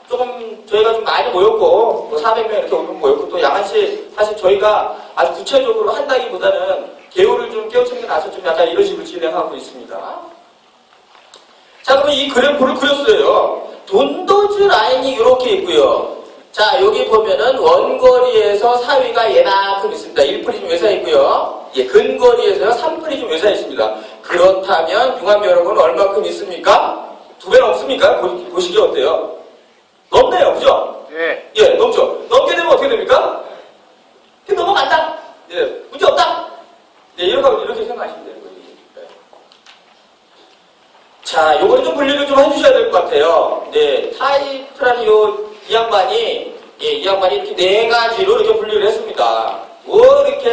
조금 저희가 좀 많이 모였고 뭐 400명 이렇게 모였고 또 양한시 사실 저희가 아주 구체적으로 한다기보다는 개요를 좀 깨우치는 게 나서 좀 약간 이런 식으로 진행하고 있습니다. 자, 그러면 이 그래프를 그렸어요. 돈도즈 라인이 이렇게 있고요. 자, 여기 보면은 원거리에서 사위가 얘만큼 있습니다. 1프리즘 외사 있고요. 예, 근거리에서요 3프리즘 외사 있습니다. 그렇다면 융합여력은 얼마큼 있습니까? 2배 넘습니까? 보시기 어때요? 넘네요, 그죠? 네. 예, 넘죠. 넘게 되면 어떻게 됩니까? 넘어간다. 예, 문제 없다. 예, 이렇게 생각하시면 돼요. 네. 자, 요거는 좀 분리를 좀 해주셔야 될 것 같아요. 네, 타이프라는 이 양반이 이렇게 4가지로 이렇게 분리를 했습니다. 이렇게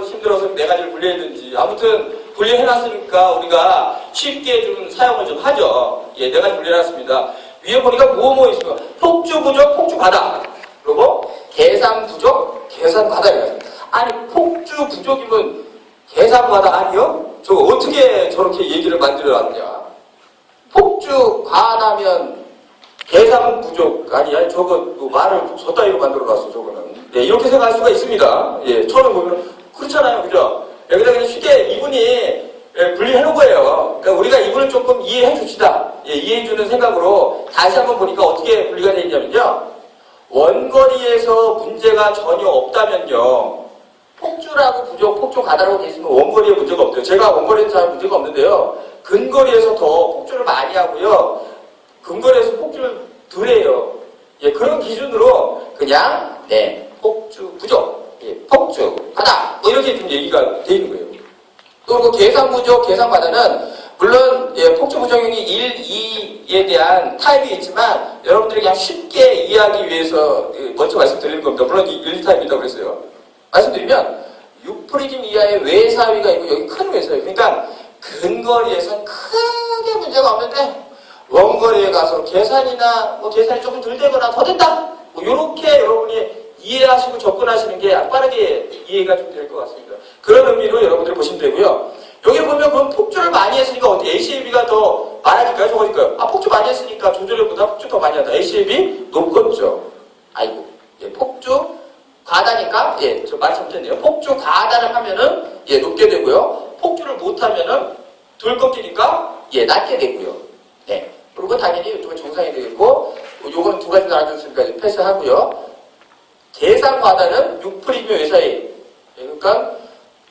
힘들어서 4가지를 분리했는지. 아무튼 분리해놨으니까 우리가 쉽게 좀 사용을 좀 하죠. 예, 4가지 분리해놨습니다. 위에 보니까 뭐 있습니까? 폭주 부족, 폭주 과다. 그리고 계산 부족, 계산 과다입니다. 아니, 폭주 부족이면 계산 과다 아니요? 저거 어떻게 저렇게 얘기를 만들어놨냐? 폭주 과다면 계산 부족 아니야? 저거 말을 저 따위로 만들어놨어, 저거는. 네, 이렇게 생각할 수가 있습니다. 예, 처음에 보면 그렇잖아요, 그죠? 여기다 그냥 쉽게 이분이 분리해놓은 거예요. 그러니까 우리가 이분을 조금 이해해 줍시다. 예, 이해해주는 생각으로 다시 한번 보니까 어떻게 분리가 되어 있냐면요. 원거리에서 문제가 전혀 없다면요. 폭주라고 부족, 폭주 가다라고 되어 있으면 원거리에 문제가 없대요. 제가 원거리에는 잘 문제가 없는데요. 근거리에서 더 폭주를 많이 하고요. 근거리에서 폭주를 덜 해요. 예, 그런 기준으로 그냥, 네, 폭주 부족, 예, 폭주 가다. 뭐 이렇게 좀 얘기가 되어 있는 거예요. 그리고 계산 부족, 계산 과다는 물론 예, 폭주 부정형이 1, 2에 대한 타입이 있지만 여러분들이 그냥 쉽게 이해하기 위해서 먼저 말씀드리는 겁니다. 물론 1, 2타입이라고 그랬어요. 말씀드리면 6프리즘 이하의 외사위가 있고 여기 큰 외사위. 그러니까 근거리에서 크게 문제가 없는데 원거리에 가서 계산이나 계산이 조금 덜 되거나 더 된다. 이렇게 여러분이 이해하시고 접근하시는 게 빠르게 이해가 좀 될 것 같습니다. 그런 의미로 여러분들 보시면 되고요. 여기 보면 그럼 폭주를 많이 했으니까 어떻게 ACAB가 더 많아질까요? 적어질까요? 아, 폭주 많이 했으니까 조절력보다 폭주 더 많이 한다. ACAB 높겠죠. 아이고, 예, 폭주 과다니까 예, 저 말 잘못했네요. 폭주 과다를 하면은 예, 높게 되고요. 폭주를 못하면은 덜 꺾이니까 예, 낮게 되고요. 네. 그리고 당연히 이쪽은 정상이 되겠고 요건 2가지 나눠줬으니까 패스하고요. 계산 과다는 6프리즘 외사위. 그러니까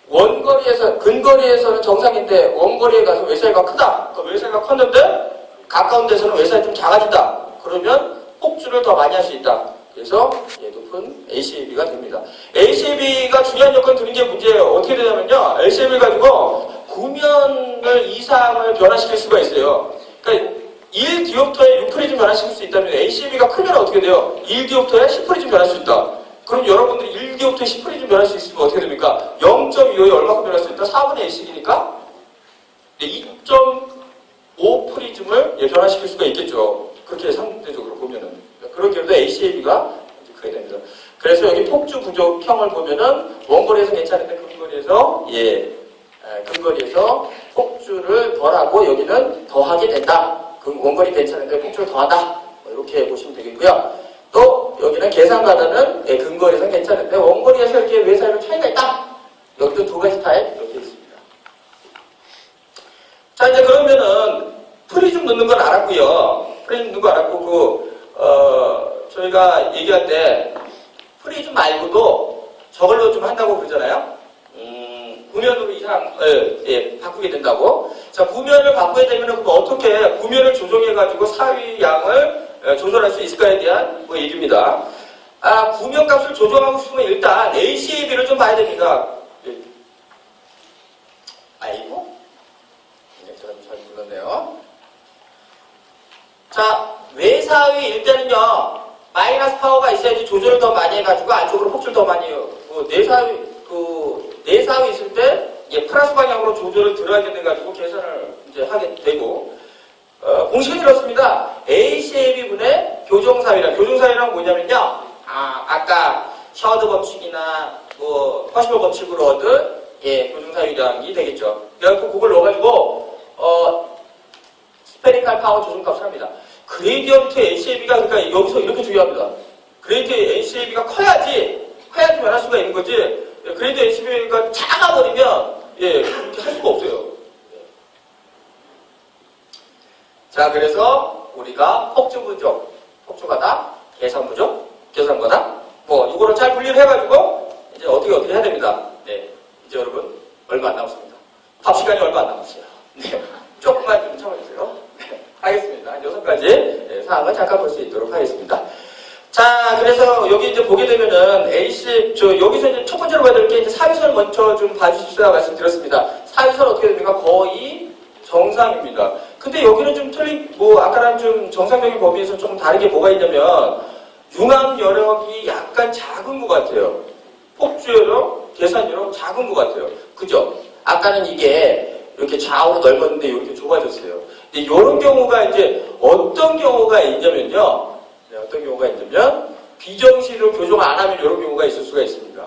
원거리에서 근거리에서는 정상인데 원거리에 가서 외사위가 크다. 그러니까 외사위가 컸는데 가까운 데서는 외사위 좀 작아진다. 그러면 폭주를 더 많이 할 수 있다. 그래서 높은 ACAB가 됩니다. ACAB가 중요한 여건 드는 게 문제예요. 어떻게 되냐면요. ACAB를 가지고 구면을 이상을 변화시킬 수가 있어요. 그러니까 1디옵터에 6프리즘 변화시킬 수 있다면 ACAB가 크면 어떻게 돼요? 1디옵터에 10프리즘 변화할 수 있다. 그럼 여러분들이 1디옵터에 10프리즘 변화할 수 있으면 어떻게 됩니까? 0.25에 얼마큼 변할 수 있다? 4분의 1씩이니까 2.5프리즘을 변화시킬 수가 있겠죠. 그렇게 상대적으로 보면은. 그런 경우도 ACAB가 크게 됩니다. 그래서 여기 폭주 부족형을 보면은 원거리에서 괜찮은데 근거리에서 폭주를 덜하고 여기는 더하게 된다. 원거리 괜찮은데 폭주를 더하다. 이렇게 보시면 되겠고요. 또 여기는 계산 과다는 근거리에서 괜찮은데 원거리에서 이렇게 외사위로 차이가 있다. 여기도 2가지 타입 이렇게 있습니다. 자, 이제 그러면은 프리즘 넣는 건 알았고요. 프리즘 넣는 거 알았고 저희가 얘기할 때 프리즘 말고도 저걸로 좀 한다고 그러잖아요. 구면으로 바꾸게 된다고. 자, 구면을 바꾸게 되면 그럼 어떻게 구면을 조정해가지고 사위 양을 조절할 수 있을까에 대한 얘기입니다. 구면 값을 조정하고 싶으면 일단 ACAB를 좀 봐야 됩니다. 아이고. 네, 제가 좀 잘못 눌렀네요. 자, 외사위 일단은요, 마이너스 파워가 있어야지 조절을 더 많이 해가지고 안쪽으로 폭주를 더 많이 해요. 내사위 있을 때, 플러스 방향으로 조절을 들어야 돼가지고 계산을 이제 하게 되고, 공식은 이렇습니다. ACAB분의 교정사위란, 교정사위란 뭐냐면요, 아까 샤워드 법칙이나 퍼시벌 법칙으로 얻은, 교정사위량이 되겠죠. 그래갖고 그걸 넣어가지고, 스페리칼 파워 조정값을 합니다. 그레디언트 ACAB가 그러니까 여기서 이렇게 중요합니다. 그레이트 NCAB가 커야지 변할 수가 있는 거지. 그레이트 NCAB가 작아버리면 그렇게 할 수가 없어요. 자, 그래서 우리가 폭주 부족, 폭주가다, 계산 부족, 계산거다. 뭐 이거를 잘 분리를 해가지고 이제 어떻게 해야 됩니다. 네, 이제 여러분 얼마 안 남았습니다. 밥 시간이 얼마 안 남았어요. 네, 조금만 좀 참아주세요. 네, 하겠습니다. 6가지 사항을 잠깐 볼 수 있도록 하겠습니다. 자, 그래서 여기 이제 보게 되면은 여기서 이제 첫 번째로 봐야 될 게 이제 사위선을 먼저 좀 봐주십시오 말씀드렸습니다. 사위선 어떻게 됩니까? 거의 정상입니다. 근데 여기는 좀 아까랑 좀 정상적인 범위에서 좀 다르게 뭐가 있냐면, 융합 여력이 약간 작은 것 같아요. 폭주 여력, 계산 여력 작은 것 같아요. 그죠? 아까는 이게 이렇게 좌우로 넓었는데 이렇게 좁아졌어요. 근데 이런 경우가 이제 어떤 경우가 있냐면요. 어떤 경우가 있냐면 비정시로 교정 안 하면 이런 경우가 있을 수가 있습니다.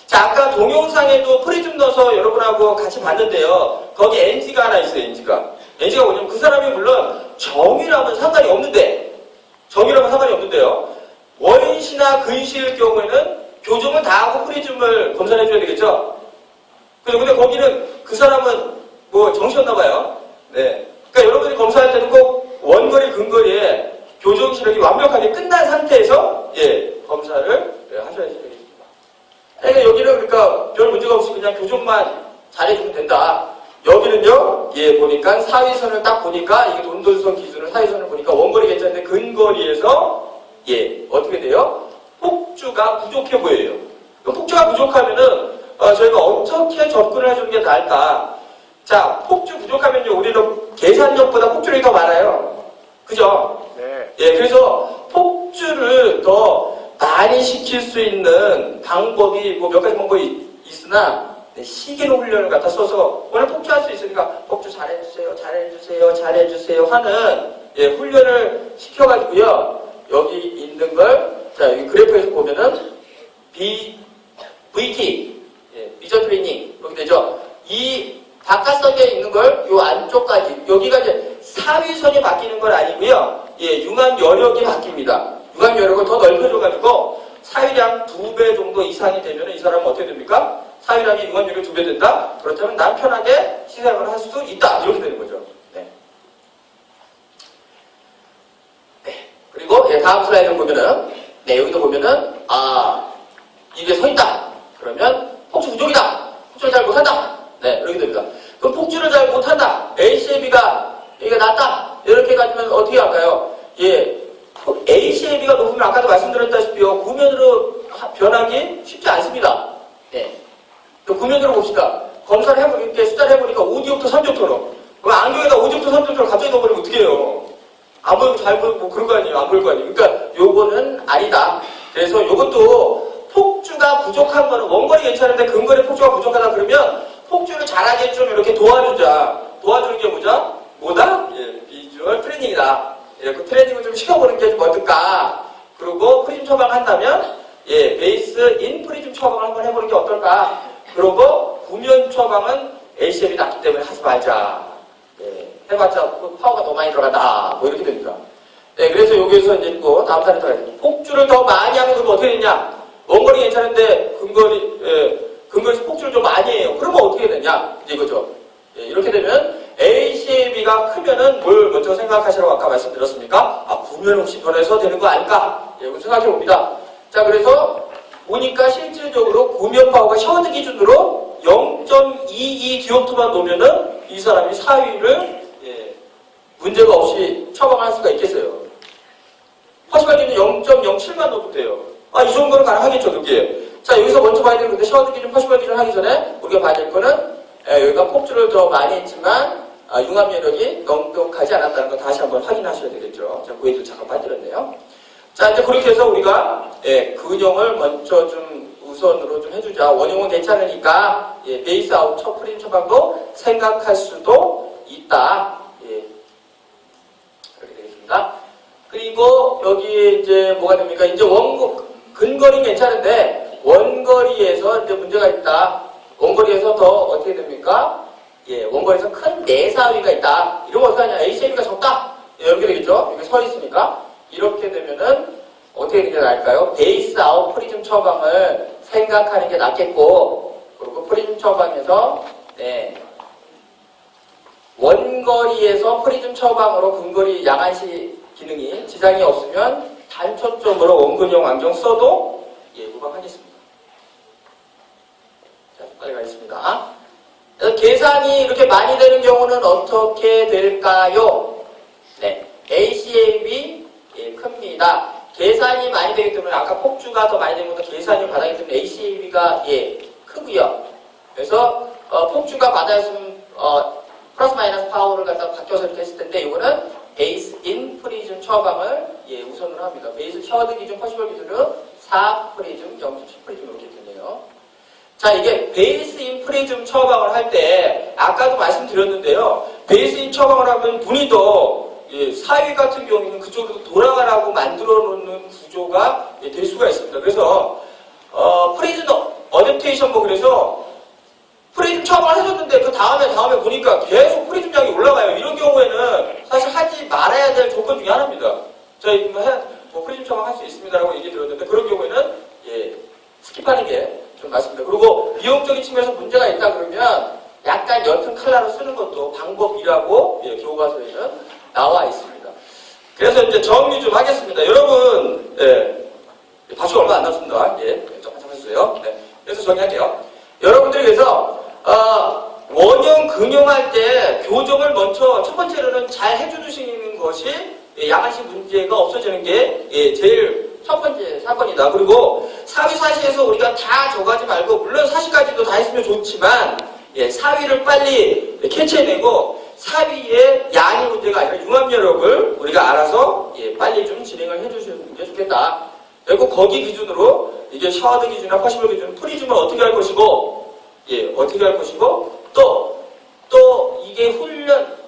자, 아까 동영상에도 프리즘 넣어서 여러분하고 같이 봤는데요. 거기 NG가 하나 있어요. NG가 뭐냐면 그 사람이 물론 정이라면 상관이 없는데요. 원시나 근시일 경우에는 교정을 다 하고 프리즘을 검사를 해줘야 되겠죠. 근데 거기는 그 사람은 뭐 정시였나봐요. 네. 그러니까 여러분이 검사할 때는 꼭 원거리, 근거리에 교정 시력이 완벽하게 끝난 상태에서 검사를 하셔야 되겠습니다. 그러니까 여기는 별 문제가 없이 그냥 교정만 잘해주면 된다. 여기는요, 보니까 사위선을 딱 보니까 이게 돈돈선 기준을 사위선을 보니까 원거리 괜찮은데 근거리에서 어떻게 돼요? 폭주가 부족해 보여요. 폭주가 부족하면은 저희가 어떻게 접근을 해주는 게 나을까? 자, 폭주 부족하면요, 우리는 계산력보다 폭주력이 더 많아요. 그죠? 네. 그래서 폭주를 더 많이 시킬 수 있는 방법이 뭐 몇 가지 방법이 있으나 시기로 훈련을 갖다 써서 오늘 폭주할 수 있으니까 폭주 잘해주세요 하는 훈련을 시켜가지고요. 여기 있는 걸 자, 여기 그래프에서 보면은 VT 비전 트레이닝 이렇게 되죠. 이 바깥선에 있는 걸 요 안쪽까지 여기가 이제 사위선이 바뀌는 건 아니고요. 융합 여력이 바뀝니다. 융합 여력을 더 넓혀줘가지고 사위량 2배 정도 이상이 되면 이 사람은 어떻게 됩니까? 사위량이 융합 여력이 2배 된다? 그렇다면 난 편하게 시생활을 할 수 있다. 이렇게 되는 거죠. 네. 그리고 다음 슬라이드를 보면은 여기도 보면은 이게 서 있다. 그러면 폭주 부족이다. 폭주를 잘 못한다. 네, 이렇게 됩니다. 그럼 폭주를 잘 못한다. ACAB가 이게 낮다. 이렇게 가지면 어떻게 할까요? ACAB가 높으면 아까도 말씀드렸다시피요. 구면으로 변하기 쉽지 않습니다. 네. 구면으로 봅시다. 검사를 해보니까 숫자를 해보니까 5디옵터, 3디옵터로. 그럼 안경에다 5디옵터, 3디옵터를 갑자기 넣어버리면 어떻게 해요? 안 보이고 잘 보이고 뭐 그런 거 아니에요? 안 보일 거 아니에요? 그러니까 요거는 아니다. 그래서 요것도 폭주가 부족한 거는 원거리 괜찮은데 근거리 폭주가 부족하다 그러면 폭주를 잘하게 좀 이렇게 도와주자. 도와주는 게 뭐다? 비주얼 트레이닝이다. 그 트레이닝을 좀 시켜보는 게 좀 어떨까? 그리고 프리즘 처방한다면 베이스 인 프리즘 처방을 한번 해보는 게 어떨까? 그리고 구면 처방은 ACM이 낮기 때문에 하지 말자. 해봤자 파워가 너무 많이 들어간다. 뭐 이렇게 됩니다. 그래서 여기에서 이제 다음 사례 들어가요. 폭주를 더 많이 하면 그러면 어떻게 되냐? 원거리 괜찮은데 근거리에서 폭주를 좀 많이 해요. 그러면 어떻게 되냐? 이거죠. 이렇게 되면 ACAB가 크면은 뭘 먼저 생각하시라고 아까 말씀드렸습니까? 구면 혹시 변해서 되는 거 아닐까? 이거 생각해 봅니다. 자, 그래서 보니까 실질적으로 구면 파워가 셔드 기준으로 0.22 디옵터만 놓으면은 이 사람이 사위를 문제가 없이 처방할 수가 있겠어요. 퍼시발 기준 0.07만 놓도 돼요. 이 정도는 가능하겠죠, 그게. 자, 여기서 먼저 봐야 되는 건데, 셔드 기준, 퍼시발 기준 하기 전에 우리가 봐야 될 거는 여기가 폭주를 더 많이 했지만 융합 여력이 넉넉하지 않았다는 거 다시 한번 확인하셔야 되겠죠. 제가 그 얘기를 잠깐 빠뜨렸네요. 자, 이제 그렇게 해서 우리가 근형을 먼저 좀 우선으로 좀 해주자. 원형은 괜찮으니까 베이스 아웃 첫 프림 처방도 생각할 수도 있다. 그렇게 되겠습니다. 그리고 여기에 이제 뭐가 됩니까? 이제 근거리는 괜찮은데 원거리에서 이제 문제가 있다. 원거리에서 더 어떻게 됩니까? 원거리에서 큰 내사위가 있다. 이러면 어떻게 하냐? ACAB가 적다. 이렇게 되겠죠? 이게 서 있으니까. 이렇게 되면은 어떻게 되는 게 나을까요? 베이스 아웃 프리즘 처방을 생각하는 게 낫겠고, 그리고 프리즘 처방에서 원거리에서 프리즘 처방으로 근거리 양안시 기능이 지장이 없으면 단초점으로 원근용 안경 써도 무방하겠습니다. 자, 빨리 가겠습니다. 그래서 계산이 이렇게 많이 되는 경우는 어떻게 될까요? ACAB 큽니다. 계산이 많이 되기 때문에 아까 폭주가 더 많이 되는 것보다 계산이 바닥이기 때문에 ACAB가 크고요. 그래서 폭주가 바닥이었으면 플러스 마이너스 파워를 갖다 바뀌어서 이렇게 했을 텐데 이거는 베이스 인 프리즘 처방을 우선으로 합니다. 베이스 셔드 기준, 퍼시벌 기준은 4 프리즘, 0.7 프리즘 이렇게 되네요. 자, 이게 베이스 인 프리즘 처방을 할 때 아까도 말씀드렸는데요. 베이스 인 처방을 하면 눈이 더 사위 같은 경우는 그쪽으로 돌아가라고 만들어 놓는 구조가 될 수가 있습니다. 그래서 프리즘 어댑테이션 뭐 그래서 프리즘 처방을 해줬는데 그 다음에 보니까 계속 프리즘 양이 올라가요. 이런 경우에는 사실 하지 말아야 될 조건 중에 하나입니다. 저희 프리즘 처방 할 수 있습니다라고 얘기 들었는데 그런 경우에는 스킵하는 게 좀 맞습니다. 그리고 비용적인 측면에서 문제가 있다 그러면 약간 옅은 칼라로 쓰는 것도 방법이라고 교과서에는 나와 있습니다. 그래서 이제 정리 좀 하겠습니다. 여러분, 바추가 얼마 안 남습니다. 조금 참아주세요. 그래서 정리할게요. 여러분들이 그래서 원형, 근형할 때 교정을 먼저 첫 번째로는 잘 해주시는 것이 양안시 문제가 없어지는 게 제일 첫 번째 사건이다. 그리고 사위사시에서 우리가 다 저거하지 말고 물론 사시까지도 다 했으면 좋지만 사위를 빨리 캐치해내고 사위의 양의 문제가 아니라 융합여력을 우리가 알아서 빨리 좀 진행을 해주시는 게 좋겠다. 그리고 거기 기준으로 이게 셔드 기준이나 퍼시벌 기준 프리즘은 어떻게 할 것이고 어떻게 할 것이고 또 이게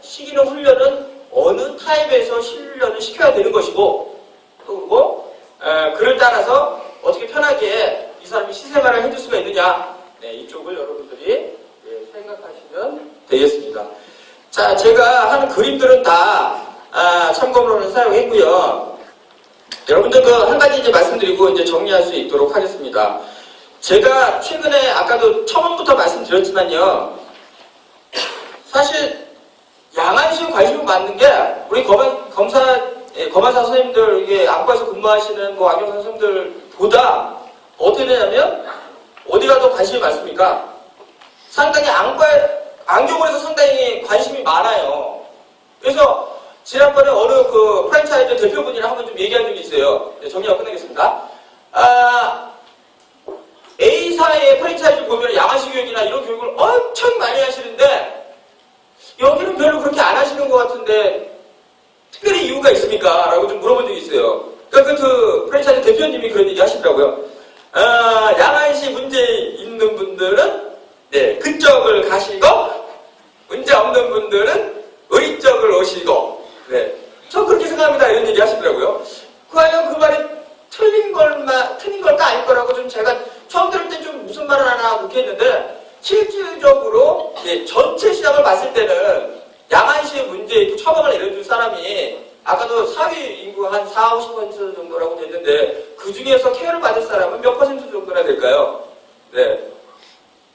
시기는 훈련은 어느 타입에서 훈련을 시켜야 되는 것이고 또 그리고 그를 따라서 어떻게 편하게 이 사람이 시생활을 해줄 수가 있느냐 이쪽을 여러분들이 생각하시면 되겠습니다. 자, 제가 하는 그림들은 다 참고문을 사용했고요. 여러분들 한 가지 이제 말씀드리고 이제 정리할 수 있도록 하겠습니다. 제가 최근에 아까도 처음부터 말씀드렸지만요. 사실 양안시에 관심이 많는 게 우리 검안사 선생님들 이게 안과에서 근무하시는 안경사 선생님들보다 어떻게 되냐면 어디가 더 관심이 많습니까? 상당히 안경원에서 상당히 관심이 많아요. 그래서 지난번에 어느 프랜차이즈 대표분이랑 한번 좀 얘기한 적이 있어요. 정리하고 끝내겠습니다. A사의 프랜차이즈 보면 양안시 교육이나 이런 교육을 엄청 많이 하시는데 여기는 별로 그렇게 안 하시는 것 같은데 특별히 이유가 있습니까? 라고 좀 물어본 적이 있어요. 그러니까 그 프랜차이즈 대표님이 그런 얘기 하시더라고요. 양안시 문제 있는 분들은 그쪽을 가시고 문제 없는 분들은 우리 쪽을 오시고 저 그렇게 생각합니다. 이런 얘기 하시더라고요. 과연 그 말이 틀린 걸까 아닐 거라고 좀 제가 처음 들을 때 좀 무슨 말을 하나 묻겠는데 실질적으로 전체 시장을 봤을 때는 양안시의 문제에 처방을 내려줄 사람이 아까도 사위 인구 한 40~50% 정도라고 됐는데 그 중에서 케어를 받을 사람은 몇 퍼센트 정도나 될까요?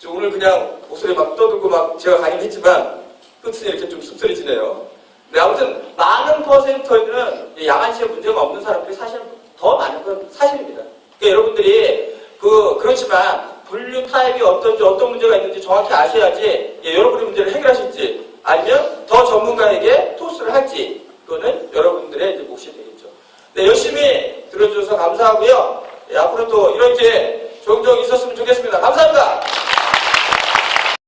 오늘 그냥 목소리 막 떠들고 막 제가 강의했지만 끝은 이렇게 좀 씁쓸해지네요. 아무튼 많은 퍼센트는 양안시에 문제가 없는 사람들이 사실 더 많은 건 사실입니다. 그러니까 여러분들이 그렇지만 분류 타입이 어떤지 어떤 문제가 있는지 정확히 아셔야지 여러분의 문제를 해결하실지 아니면 더 전문가에게 토스를 할지 그거는 여러분들의 이제 몫이 되겠죠. 열심히 들어주셔서 감사하고요. 앞으로 또 이런 기회 종종 있었으면 좋겠습니다. 감사합니다.